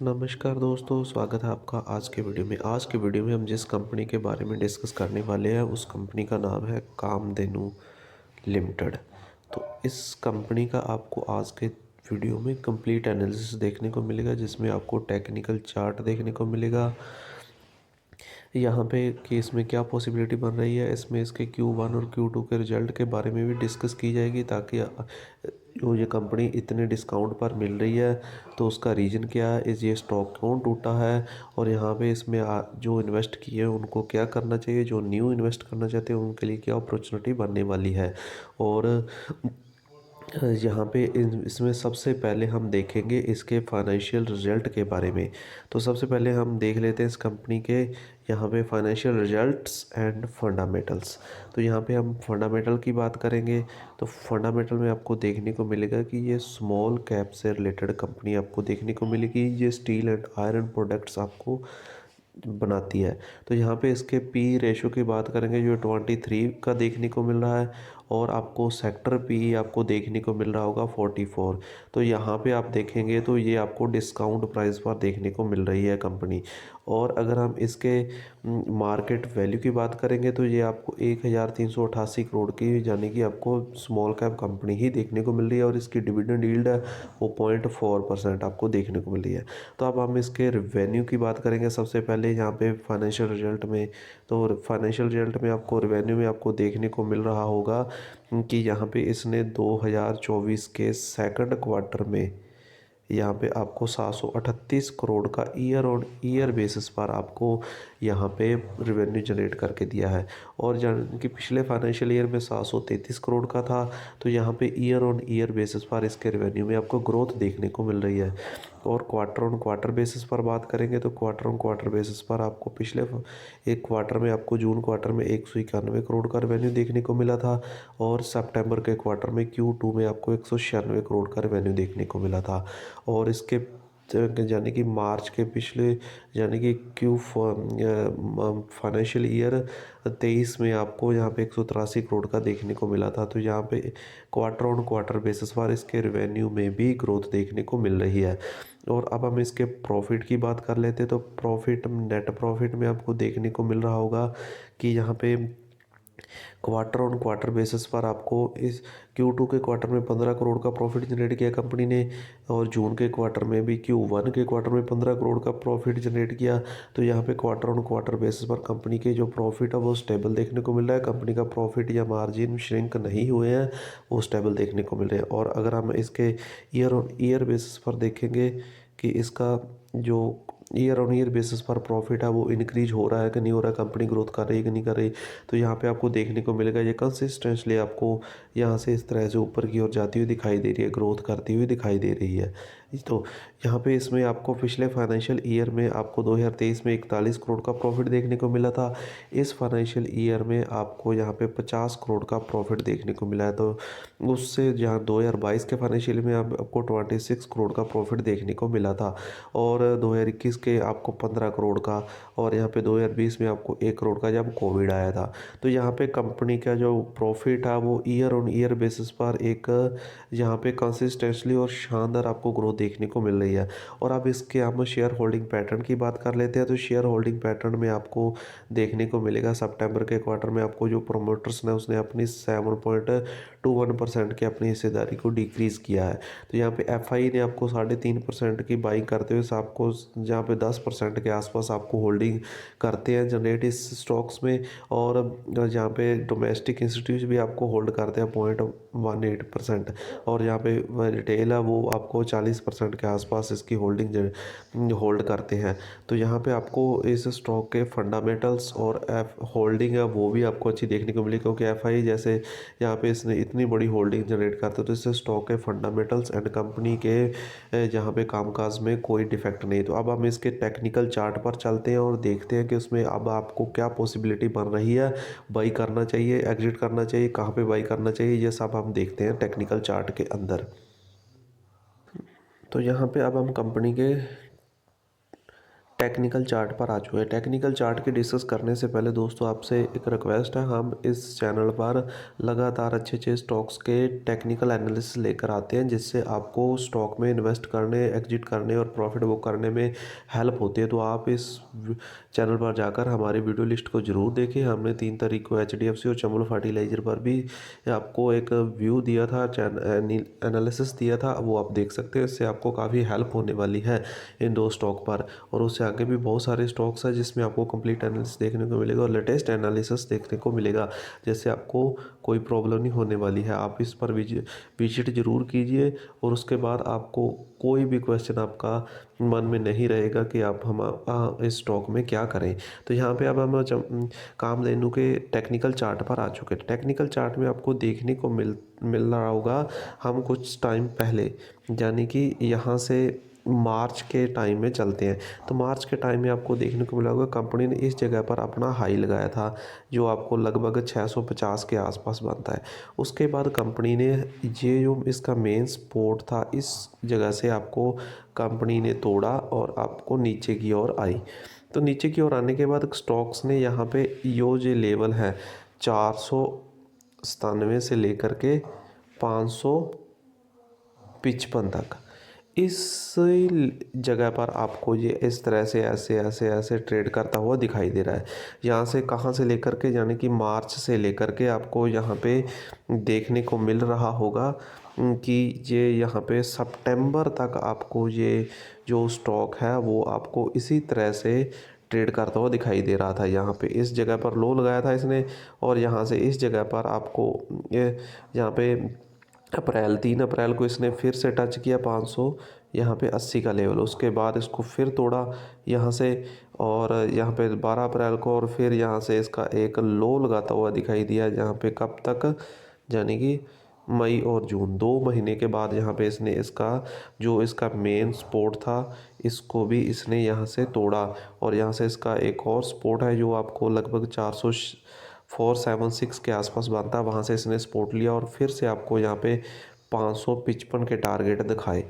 नमस्कार दोस्तों, स्वागत है आपका आज के वीडियो में। आज के वीडियो में हम जिस कंपनी के बारे में डिस्कस करने वाले हैं उस कंपनी का नाम है कामधेनु लिमिटेड। तो इस कंपनी का आपको आज के वीडियो में कंप्लीट एनालिसिस देखने को मिलेगा, जिसमें आपको टेक्निकल चार्ट देखने को मिलेगा यहाँ पे कि इसमें क्या पॉसिबिलिटी बन रही है। इसमें इसके Q1 और Q2 के रिजल्ट के बारे में भी डिस्कस की जाएगी, ताकि जो ये कंपनी इतने डिस्काउंट पर मिल रही है तो उसका रीज़न क्या है, इस ये स्टॉक क्यों टूटा है, और यहाँ पे इसमें जो इन्वेस्ट किए हैं उनको क्या करना चाहिए, जो न्यू इन्वेस्ट करना चाहते हैं उनके लिए क्या अपॉर्चुनिटी बनने वाली है। और यहाँ पे इसमें सबसे पहले हम देखेंगे इसके फाइनेंशियल रिजल्ट के बारे में। तो सबसे पहले हम देख लेते हैं इस कंपनी के यहाँ पे फाइनेंशियल रिजल्ट्स एंड फंडामेंटल्स। तो यहाँ पे हम फंडामेंटल की बात करेंगे तो फंडामेंटल में आपको देखने को मिलेगा कि ये स्मॉल कैप से रिलेटेड कंपनी आपको देखने को मिलेगी। ये स्टील एंड आयरन प्रोडक्ट्स आपको बनाती है। तो यहाँ पे इसके पी रेशो की बात करेंगे जो 23 का देखने को मिल रहा है, और आपको सेक्टर पी आपको देखने को मिल रहा होगा 44। तो यहाँ पे आप देखेंगे तो ये आपको डिस्काउंट प्राइस पर देखने को मिल रही है कंपनी। और अगर हम इसके मार्केट वैल्यू की बात करेंगे तो ये आपको 1388 करोड़ की, यानी कि आपको स्मॉल कैप कंपनी ही देखने को मिल रही है। और इसकी डिविडेंड यील्ड है वो 0.4% आपको देखने को मिल रही है। तो अब हम इसके रेवेन्यू की बात करेंगे सबसे पहले यहाँ पे फाइनेंशियल रिजल्ट में। तो फाइनेंशियल रिजल्ट में आपको रेवेन्यू में आपको देखने को मिल रहा होगा कि यहाँ पे इसने 2024 के सेकंड क्वार्टर में यहाँ पे आपको 738 करोड़ का ईयर ऑन ईयर बेसिस पर आपको यहाँ पे रेवेन्यू जनरेट करके दिया है। और जान कि पिछले फाइनेंशियल ईयर में 733 करोड़ का था। तो यहाँ पे ईयर ऑन ईयर बेसिस पर इसके रेवेन्यू में आपको ग्रोथ देखने को मिल रही है। और क्वार्टर ऑन क्वार्टर बेसिस पर बात करेंगे तो क्वार्टर ऑन क्वार्टर बेसिस पर आपको पिछले एक क्वार्टर में आपको जून क्वार्टर में 191 करोड़ का रेवेन्यू देखने को मिला था, और सितंबर के क्वार्टर में Q2 में आपको 196 करोड़ का रेवेन्यू देखने को मिला था। और इसके यानी कि मार्च के पिछले यानी कि फाइनेंशियल ईयर 23 में आपको यहाँ पे 183 करोड़ का देखने को मिला था। तो यहाँ पे क्वार्टर ऑन क्वार्टर बेसिस पर इसके रेवेन्यू में भी ग्रोथ देखने को मिल रही है। और अब हम इसके प्रॉफिट की बात कर लेते हैं। तो प्रॉफिट नेट प्रॉफिट में आपको देखने को मिल रहा होगा कि यहाँ पे क्वार्टर ऑन क्वार्टर बेसिस पर आपको इस Q2 के क्वार्टर में 15 करोड़ का प्रॉफिट जनरेट किया कंपनी ने, और जून के क्वार्टर में भी Q1 के क्वार्टर में 15 करोड़ का प्रॉफिट जनरेट किया। तो यहाँ पे क्वार्टर ऑन क्वार्टर बेसिस पर कंपनी के जो प्रॉफिट है वो स्टेबल देखने को मिल रहा है। कंपनी का प्रॉफिट या मार्जिन श्रिंक नहीं हुए हैं, वो स्टेबल देखने को मिल रहे हैं। और अगर हम इसके ईयर ऑन ईयर बेसिस पर देखेंगे कि इसका जो ईयर ऑन ईयर बेसिस पर प्रॉफिट है वो इंक्रीज हो रहा है कि नहीं हो रहा है, कंपनी ग्रोथ कर रही है कि नहीं कर रही। तो यहाँ पे आपको देखने को मिलेगा ये कंसिस्टेंटली आपको यहाँ से इस तरह से ऊपर की ओर जाती हुई दिखाई दे रही है, ग्रोथ करती हुई दिखाई दे रही है। तो यहाँ पे इसमें आपको पिछले फाइनेंशियल ईयर में आपको 2023 में 41 करोड़ का प्रॉफिट देखने को मिला था। इस फाइनेंशियल ईयर में आपको यहाँ पे 50 करोड़ का प्रॉफिट देखने को मिला है। तो उससे जहाँ 2022 के फाइनेंशियल में आपको 26 करोड़ का प्रॉफिट देखने को मिला था, और 2021 के आपको 15 करोड़ का, और यहाँ पे 2020 में आपको 1 करोड़ का जब कोविड आया था। तो यहाँ पे कंपनी का जो प्रॉफिट है वो ईयर ऑन ईयर बेसिस पर एक यहाँ पे कंसिस्टेंटली और शानदार आपको ग्रोथ देखने को मिल रही है। और अब इसके हम शेयर होल्डिंग पैटर्न की बात कर लेते हैं। तो शेयर होल्डिंग पैटर्न में आपको देखने को मिलेगा सितंबर के क्वार्टर में आपको जो प्रोमोटर्स ने उसने अपनी 7.21% की अपनी हिस्सेदारी को डिक्रीज़ किया है। तो यहाँ पे FI ने आपको 3.5% की बाइंग करते हुए आपको जहाँ पे 10% के आसपास आपको होल्डिंग करते हैं जनरेट इस स्टॉक्स में। और जहाँ पे डोमेस्टिक इंस्टीट्यूट भी आपको होल्ड करते हैं 0.18%, और यहाँ पे रिटेल है वो आपको 40% के आसपास इसकी होल्डिंग होल्ड करते हैं। तो यहाँ पे आपको इस स्टॉक के फंडामेंटल्स और होल्डिंग है वो भी आपको अच्छी देखने को मिली, क्योंकि FI जैसे यहाँ पे इसने इतनी बड़ी होल्डिंग जनरेट करते हैं तो इससे स्टॉक के फंडामेंटल्स एंड कंपनी के जहाँ पे कामकाज में कोई डिफेक्ट नहीं। तो अब हम इसके टेक्निकल चार्ट पर चलते हैं और देखते हैं कि उसमें अब आपको क्या पॉसिबिलिटी बन रही है, बाई करना चाहिए, एग्जिट करना चाहिए, कहाँ पे बाई करना चाहिए, ये सब हम देखते हैं टेक्निकल चार्ट के अंदर। तो यहाँ पे अब हम कंपनी के टेक्निकल चार्ट पर आ चुके हैं। टेक्निकल चार्ट के डिस्कस करने से पहले दोस्तों आपसे एक रिक्वेस्ट है, हम इस चैनल पर लगातार अच्छे स्टॉक्स के टेक्निकल एनालिसिस लेकर आते हैं, जिससे आपको स्टॉक में इन्वेस्ट करने, एग्जिट करने और प्रॉफिट बुक करने में हेल्प होती है। तो आप इस चैनल पर जाकर हमारी वीडियो लिस्ट को ज़रूर देखें। हमने 3 तारीख को HDFC और चमोल फर्टिलाइजर पर भी आपको एक व्यू दिया था, एनालिसिस दिया था, वो आप देख सकते हैं। इससे आपको काफ़ी हेल्प होने वाली है इन 2 स्टॉक पर। और उससे आगे भी बहुत सारे स्टॉक्स हैं जिसमें आपको कंप्लीट एनालिसिस देखने को मिलेगा और लेटेस्ट एनालिसिस देखने को मिलेगा, जैसे आपको कोई प्रॉब्लम नहीं होने वाली है। आप इस पर विजिट जरूर कीजिए और उसके बाद आपको कोई भी क्वेश्चन आपका मन में नहीं रहेगा कि आप हम इस स्टॉक में क्या करें। तो यहाँ पे अब हम कामधेनु के टेक्निकल चार्ट पर आ चुके हैं। टेक्निकल चार्ट में आपको देखने को मिल रहा होगा, हम कुछ टाइम पहले यानी कि यहाँ से मार्च के टाइम में चलते हैं। तो मार्च के टाइम में आपको देखने को मिला होगा कंपनी ने इस जगह पर अपना हाई लगाया था, जो आपको लगभग 650 के आसपास बनता है। उसके बाद कंपनी ने ये जो इसका मेन सपोर्ट था, इस जगह से आपको कंपनी ने तोड़ा और आपको नीचे की ओर आई। तो नीचे की ओर आने के बाद स्टॉक्स ने यहाँ पे जो लेवल है 497 से लेकर के 555 तक, इस जगह पर आपको ये इस तरह से ऐसे ट्रेड करता हुआ दिखाई दे रहा है। यहाँ से कहाँ से लेकर के, यानी कि मार्च से लेकर के आपको यहाँ पे देखने को मिल रहा होगा कि ये यहाँ पे सितंबर तक आपको ये जो स्टॉक है वो आपको इसी तरह से ट्रेड करता हुआ दिखाई दे रहा था। यहाँ पे इस जगह पर लो लगाया था इसने और यहाँ से इस जगह पर आपको यहाँ पे 3 अप्रैल को इसने फिर से टच किया 500 यहाँ पे 80 का लेवल। उसके बाद इसको फिर तोड़ा यहाँ से और यहाँ पे 12 अप्रैल को, और फिर यहाँ से इसका एक लो लगाता हुआ दिखाई दिया यहाँ पे कब तक, यानी कि मई और जून 2 महीने के बाद यहाँ पे इसने इसका मेन सपोर्ट था, इसको भी इसने यहाँ से तोड़ा। और यहाँ से इसका एक और सपोर्ट है जो आपको लगभग 476 के आसपास बनता है, वहाँ से इसने सपोर्ट लिया और फिर से आपको यहाँ पे 555 के टारगेट दिखाए।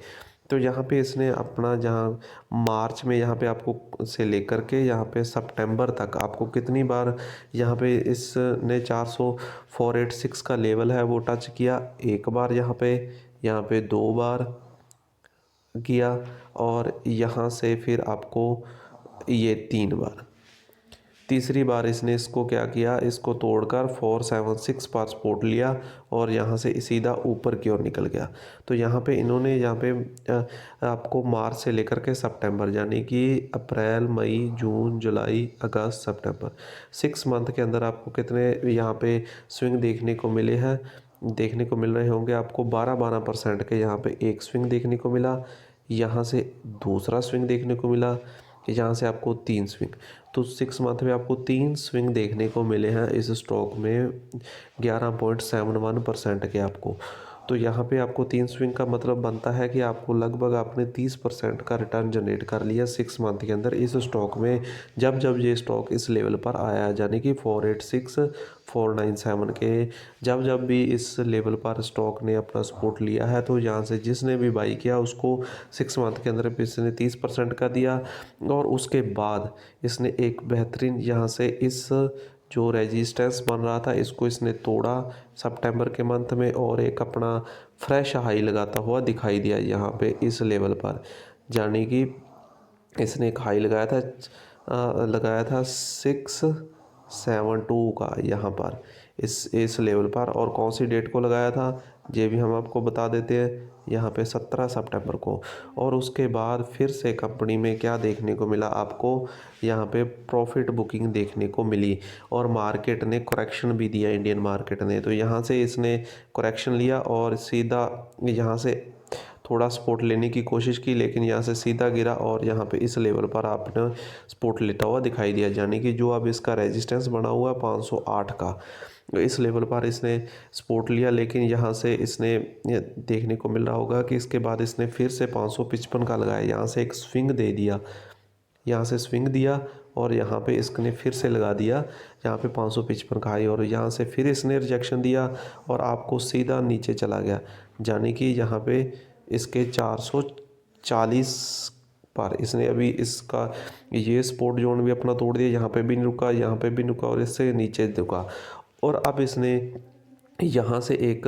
तो यहाँ पे इसने अपना जहाँ मार्च में यहाँ पे आपको से लेकर के यहाँ पे सितंबर तक आपको कितनी बार यहाँ पे इसने 486 का लेवल है वो टच किया, एक बार यहाँ पे 2 बार किया और यहाँ से फिर आपको ये 3 बार। तीसरी बार इसने इसको क्या किया, इसको तोड़कर 476 पर सपोर्ट लिया और यहाँ से सीधा ऊपर की ओर निकल गया। तो यहाँ पे इन्होंने आपको मार्च से लेकर के सितंबर, यानी कि अप्रैल, मई, जून, जुलाई, अगस्त, सितंबर 6 मंथ के अंदर आपको कितने यहाँ पे स्विंग देखने को मिल रहे होंगे। आपको 12% के यहाँ पे एक स्विंग देखने को मिला, यहाँ से दूसरा स्विंग देखने को मिला, यहाँ से आपको 3 स्विंग। तो 6 मंथ में आपको 3 स्विंग देखने को मिले हैं इस स्टॉक में 11.71% के आपको। तो यहाँ पे आपको 3 स्विंग का मतलब बनता है कि आपको लगभग आपने 30% का रिटर्न जनरेट कर लिया 6 मंथ के अंदर इस स्टॉक में, जब ये स्टॉक इस लेवल पर आया, यानी कि 486 497 के जब भी इस लेवल पर स्टॉक ने अपना सपोर्ट लिया है, तो यहाँ से जिसने भी बाई किया उसको 6 मंथ के अंदर इसने 30% का दिया। और उसके बाद इसने एक बेहतरीन यहाँ से इस जो रेजिस्टेंस बन रहा था इसको इसने तोड़ा सितंबर के मंथ में और एक अपना फ्रेश हाई लगाता हुआ दिखाई दिया यहाँ पे इस लेवल पर, यानी कि इसने एक हाई लगाया था 672 का यहाँ पर इस लेवल पर। और कौन सी डेट को लगाया था ये भी हम आपको बता देते हैं, यहाँ पे 17 सितंबर को। और उसके बाद फिर से कंपनी में क्या देखने को मिला आपको, यहाँ पे प्रॉफिट बुकिंग देखने को मिली और मार्केट ने करेक्शन भी दिया, इंडियन मार्केट ने। तो यहाँ से इसने करेक्शन लिया और सीधा यहाँ से थोड़ा सपोर्ट लेने की कोशिश की, लेकिन यहाँ से सीधा गिरा और यहाँ पे इस लेवल पर आपने सपोर्ट लेता हुआ दिखाई दिया, यानी कि जो अब इसका रेजिस्टेंस बना हुआ है 508 का, इस लेवल पर इसने सपोर्ट लिया। लेकिन यहाँ से इसने देखने को मिल रहा होगा कि इसके बाद इसने फिर से 555 का लगाया, यहाँ से एक स्विंग दे दिया, यहाँ से स्विंग दिया और यहाँ पे इसने फिर से लगा दिया यहाँ पे 555 का हाई, और यहाँ से फिर इसने रिजेक्शन दिया और आपको सीधा नीचे चला गया, यानी कि यहाँ पे इसके 440 पर इसने अभी इसका ये सपोर्ट जोन भी अपना तोड़ दिया, यहाँ पे भी नहीं रुका, यहाँ पे भी नहीं रुका और इससे नीचे रुका। और अब इसने यहाँ से एक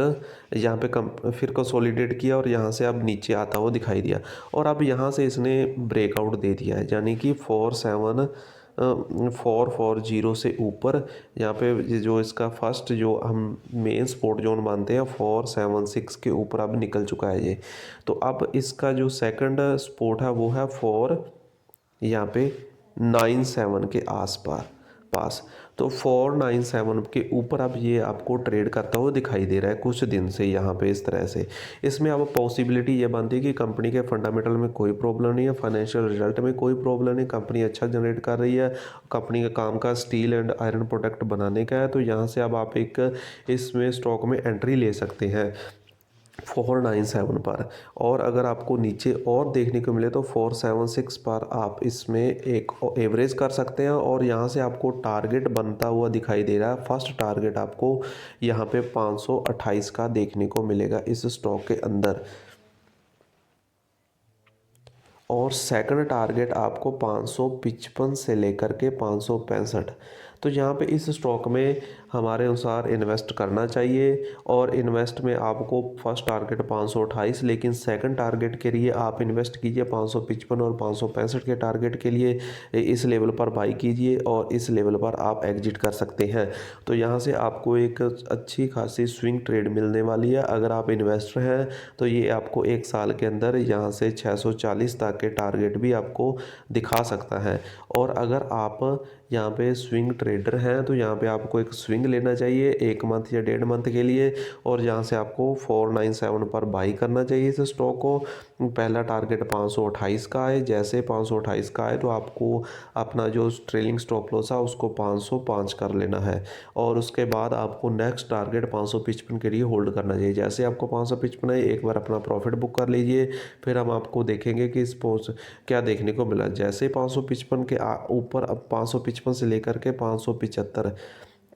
यहाँ पे कम फिर कंसोलिडेट किया और यहाँ से अब नीचे आता हुआ दिखाई दिया और अब यहाँ से इसने ब्रेकआउट दे दिया है, यानी कि 440 से ऊपर यहाँ पे जो इसका फर्स्ट जो हम मेन सपोर्ट जोन मानते हैं 476 के ऊपर अब निकल चुका है ये। तो अब इसका जो सेकंड सपोर्ट है वो है यहाँ पे 97 के पास। तो 497 के ऊपर अब ये आपको ट्रेड करता हुआ दिखाई दे रहा है कुछ दिन से यहाँ पे इस तरह से। इसमें अब पॉसिबिलिटी ये बनती है कि कंपनी के फंडामेंटल में कोई प्रॉब्लम नहीं है, फाइनेंशियल रिजल्ट में कोई प्रॉब्लम नहीं, कंपनी अच्छा जनरेट कर रही है, कंपनी का काम का स्टील एंड आयरन प्रोडक्ट बनाने का है। तो यहाँ से अब आप एक इसमें स्टॉक में एंट्री ले सकते हैं 497 पर। और अगर आपको नीचे और देखने को मिले तो 476 पर आप इसमें एक एवरेज कर सकते हैं और यहाँ से आपको टारगेट बनता हुआ दिखाई दे रहा है। फर्स्ट टारगेट आपको यहाँ पे 528 का देखने को मिलेगा इस स्टॉक के अंदर और सेकंड टारगेट आपको 555 से लेकर के 565। तो यहाँ पे इस स्टॉक में हमारे अनुसार इन्वेस्ट करना चाहिए और इन्वेस्ट में आपको फर्स्ट टारगेट 528 लेकिन सेकंड टारगेट के लिए आप इन्वेस्ट कीजिए 555 और 565 के टारगेट के लिए इस लेवल पर बाई कीजिए और इस लेवल पर आप एग्जिट कर सकते हैं। तो यहाँ से आपको एक अच्छी खासी स्विंग ट्रेड मिलने वाली है। अगर आप इन्वेस्टर हैं तो ये आपको एक साल के अंदर यहाँ से 640 तक के टारगेट भी आपको दिखा सकता है। और अगर आप यहाँ पे स्विंग ट्रेडर हैं तो यहाँ पे आपको एक स्विंग लेना चाहिए 1 मंथ या 1.5 मंथ के लिए और यहाँ से आपको 497 पर बाई करना चाहिए इस स्टॉक को। पहला टारगेट 528 का है, जैसे 528 का है तो आपको अपना जो ट्रेलिंग स्टॉप लॉस है उसको 505 कर लेना है और उसके बाद आपको नेक्स्ट टारगेट 555 के लिए होल्ड करना चाहिए। जैसे आपको 555 है एक बार अपना प्रॉफिट बुक कर लीजिए, फिर हम आपको देखेंगे कि इस क्या देखने को मिला। जैसे 555 के ऊपर अब 555 से लेकर के 575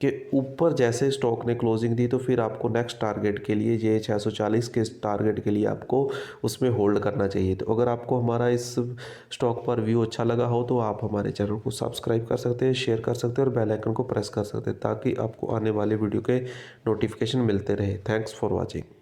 के ऊपर जैसे स्टॉक ने क्लोजिंग दी तो फिर आपको नेक्स्ट टारगेट के लिए ये 640 के टारगेट के लिए आपको उसमें होल्ड करना चाहिए। तो अगर आपको हमारा इस स्टॉक पर व्यू अच्छा लगा हो तो आप हमारे चैनल को सब्सक्राइब कर सकते हैं, शेयर कर सकते हैं और बेल आइकन को प्रेस कर सकते हैं ताकि आपको आने वाले वीडियो के नोटिफिकेशन मिलते रहे। Thanks for watching.